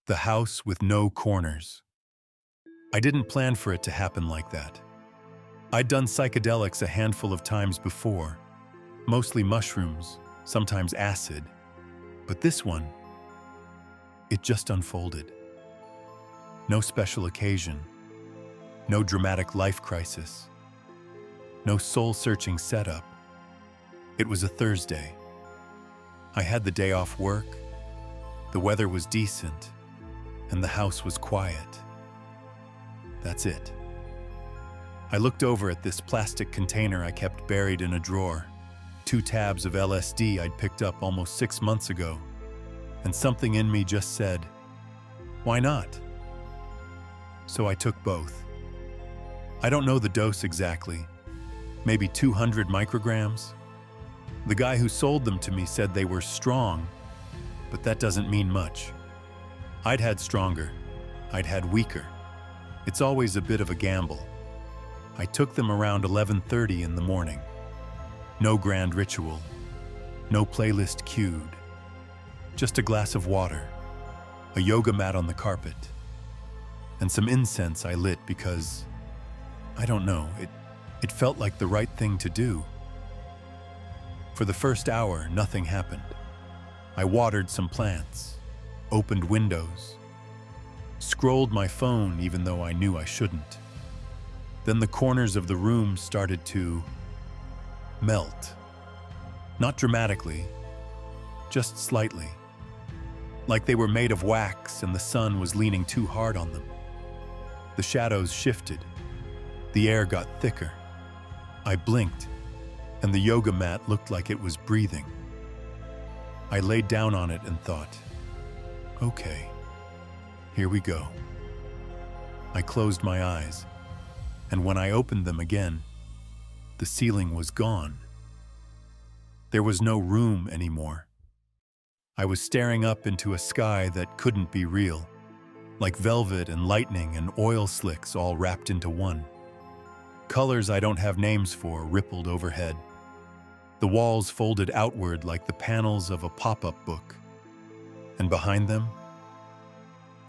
The house with no corners. I didn't plan for it to happen like that. I'd done psychedelics a handful of times before, mostly mushrooms, sometimes acid. But this one, it just unfolded. No special occasion, no dramatic life crisis, no soul-searching setup. It was a Thursday. I had the day off work, the weather was decent, and the house was quiet. That's it. I looked over at this plastic container I kept buried in a drawer, 2 tabs of LSD I'd picked up almost 6 months ago, and something in me just said, why not? So I took both. I don't know the dose exactly, maybe 200 micrograms. The guy who sold them to me said they were strong, but that doesn't mean much. I'd had stronger, I'd had weaker. It's always a bit of a gamble. I took them around 11:30 in the morning. No grand ritual, no playlist cued. Just a glass of water, a yoga mat on the carpet, and some incense I lit because, I don't know, it felt like the right thing to do. For the first hour, nothing happened. I watered some plants, opened windows, scrolled my phone even though I knew I shouldn't. Then the corners of the room started to melt. Not dramatically, just slightly. Like they were made of wax and the sun was leaning too hard on them. The shadows shifted. The air got thicker. I blinked, and the yoga mat looked like it was breathing. I laid down on it and thought, okay, here we go. I closed my eyes, and when I opened them again, the ceiling was gone. There was no room anymore. I was staring up into a sky that couldn't be real, like velvet and lightning and oil slicks all wrapped into one. Colors I don't have names for rippled overhead. The walls folded outward like the panels of a pop-up book. And behind them,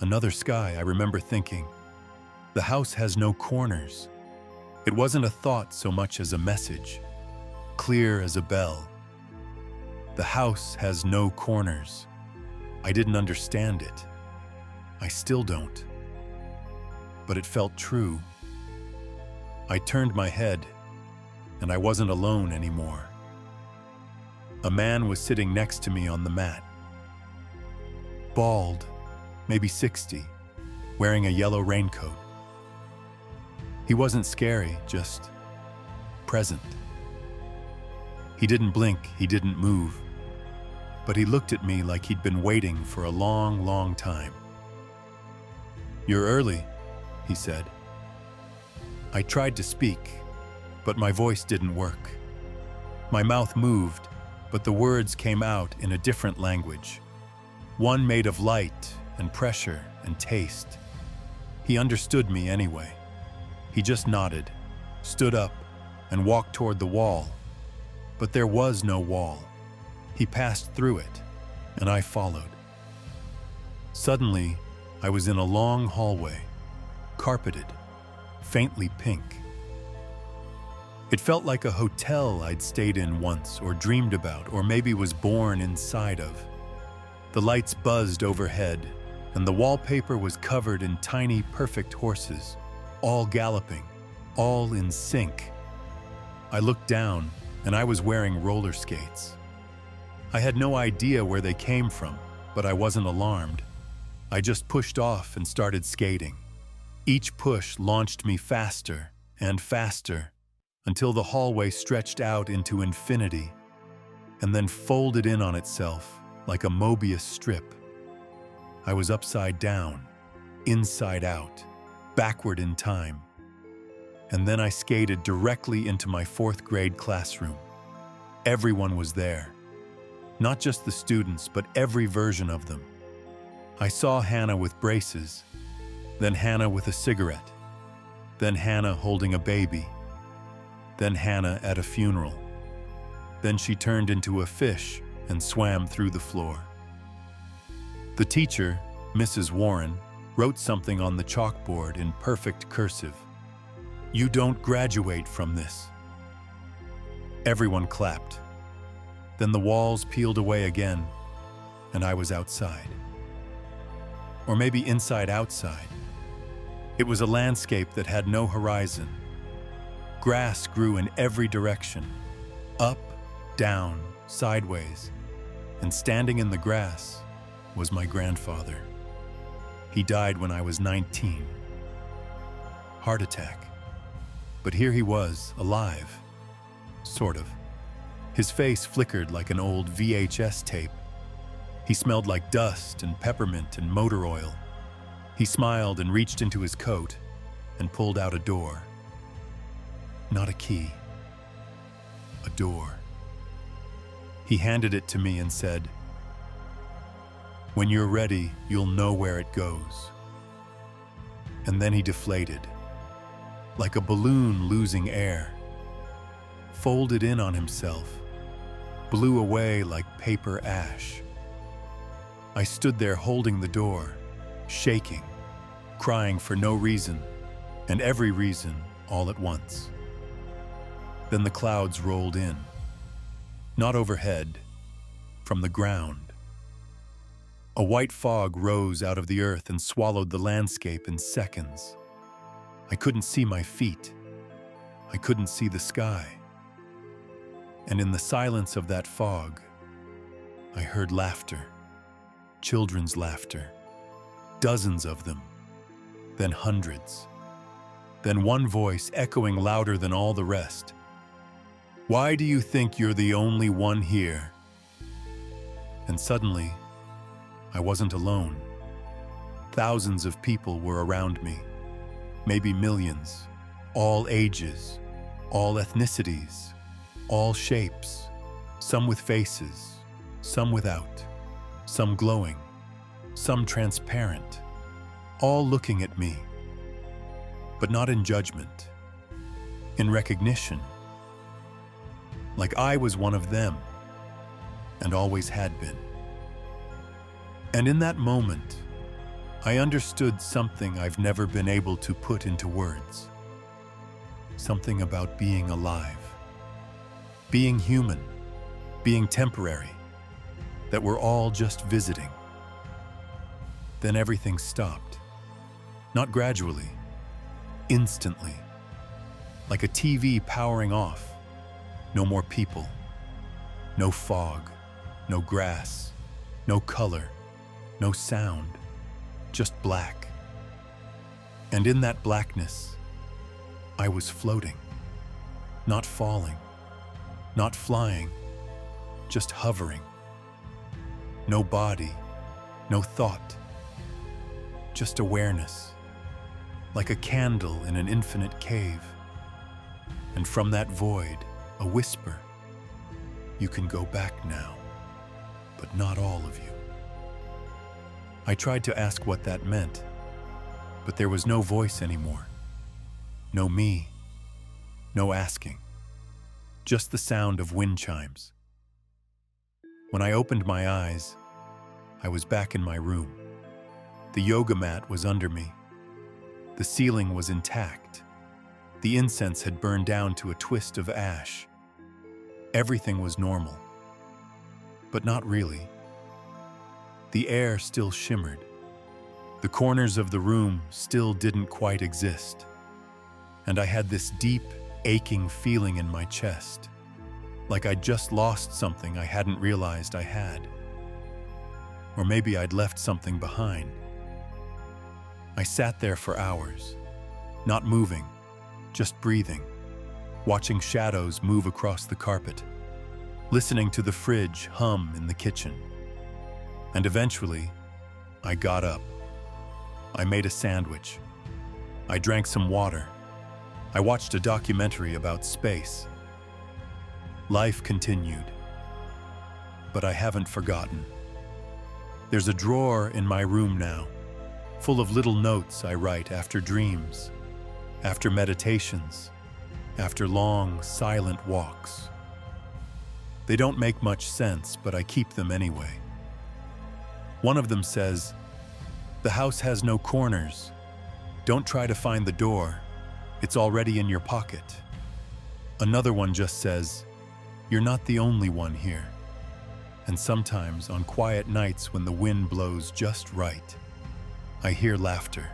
another sky. I remember thinking, the house has no corners. It wasn't a thought so much as a message, clear as a bell. The house has no corners. I didn't understand it. I still don't. But it felt true. I turned my head, and I wasn't alone anymore. A man was sitting next to me on the mat. Bald, maybe 60, wearing a yellow raincoat. He wasn't scary, just present. He didn't blink, he didn't move, but he looked at me like he'd been waiting for a long, long time. "You're early," he said. I tried to speak, but my voice didn't work. My mouth moved, but the words came out in a different language, one made of light and pressure and taste. He understood me anyway. He just nodded, stood up, and walked toward the wall. But there was no wall. He passed through it, and I followed. Suddenly, I was in a long hallway, carpeted, faintly pink. It felt like a hotel I'd stayed in once or dreamed about or maybe was born inside of. The lights buzzed overhead, and the wallpaper was covered in tiny, perfect horses, all galloping, all in sync. I looked down, and I was wearing roller skates. I had no idea where they came from, but I wasn't alarmed. I just pushed off and started skating. Each push launched me faster and faster until the hallway stretched out into infinity and then folded in on itself like a Mobius strip. I was upside down, inside out, backward in time. And then I skated directly into my 4th grade classroom. Everyone was there. Not just the students, but every version of them. I saw Hannah with braces, then Hannah with a cigarette, then Hannah holding a baby, then Hannah at a funeral. Then she turned into a fish and swam through the floor. The teacher, Mrs. Warren, wrote something on the chalkboard in perfect cursive. "You don't graduate from this." Everyone clapped. Then the walls peeled away again, and I was outside. Or maybe inside outside. It was a landscape that had no horizon. Grass grew in every direction, up, down, sideways, and standing in the grass was my grandfather. He died when I was 19. Heart attack. But here he was, alive. Sort of. His face flickered like an old VHS tape. He smelled like dust and peppermint and motor oil. He smiled and reached into his coat and pulled out a door. Not a key. A door. He handed it to me and said, "When you're ready, you'll know where it goes." And then he deflated, like a balloon losing air, folded in on himself, blew away like paper ash. I stood there holding the door, shaking, crying for no reason, and every reason all at once. Then the clouds rolled in, not overhead, from the ground. A white fog rose out of the earth and swallowed the landscape in seconds. I couldn't see my feet. I couldn't see the sky. And in the silence of that fog, I heard laughter, children's laughter, dozens of them, then hundreds, then one voice echoing louder than all the rest. "Why do you think you're the only one here?" And suddenly, I wasn't alone. Thousands of people were around me, maybe millions, all ages, all ethnicities, all shapes, some with faces, some without, some glowing, some transparent, all looking at me, but not in judgment, in recognition, like I was one of them, and always had been. And in that moment, I understood something I've never been able to put into words. Something about being alive, being human, being temporary, that we're all just visiting. Then everything stopped, not gradually, instantly, like a TV powering off. No more people, no fog, no grass, no color, no sound, just black. And in that blackness, I was floating, not falling, not flying, just hovering. No body, no thought, just awareness, like a candle in an infinite cave. And from that void, a whisper, "You can go back now, but not all of you." I tried to ask what that meant, but there was no voice anymore. No me, no asking, just the sound of wind chimes. When I opened my eyes, I was back in my room. The yoga mat was under me. The ceiling was intact. The incense had burned down to a twist of ash. Everything was normal, but not really. The air still shimmered. The corners of the room still didn't quite exist. And I had this deep, aching feeling in my chest, like I'd just lost something I hadn't realized I had. Or maybe I'd left something behind. I sat there for hours, not moving, just breathing, watching shadows move across the carpet, listening to the fridge hum in the kitchen. And eventually, I got up. I made a sandwich. I drank some water. I watched a documentary about space. Life continued. But I haven't forgotten. There's a drawer in my room now, full of little notes I write after dreams, after meditations, after long, silent walks. They don't make much sense, but I keep them anyway. One of them says, The house has no corners. Don't try to find the door. It's already in your pocket. Another one just says, "You're not the only one here." And sometimes, on quiet nights when the wind blows just right, I hear laughter.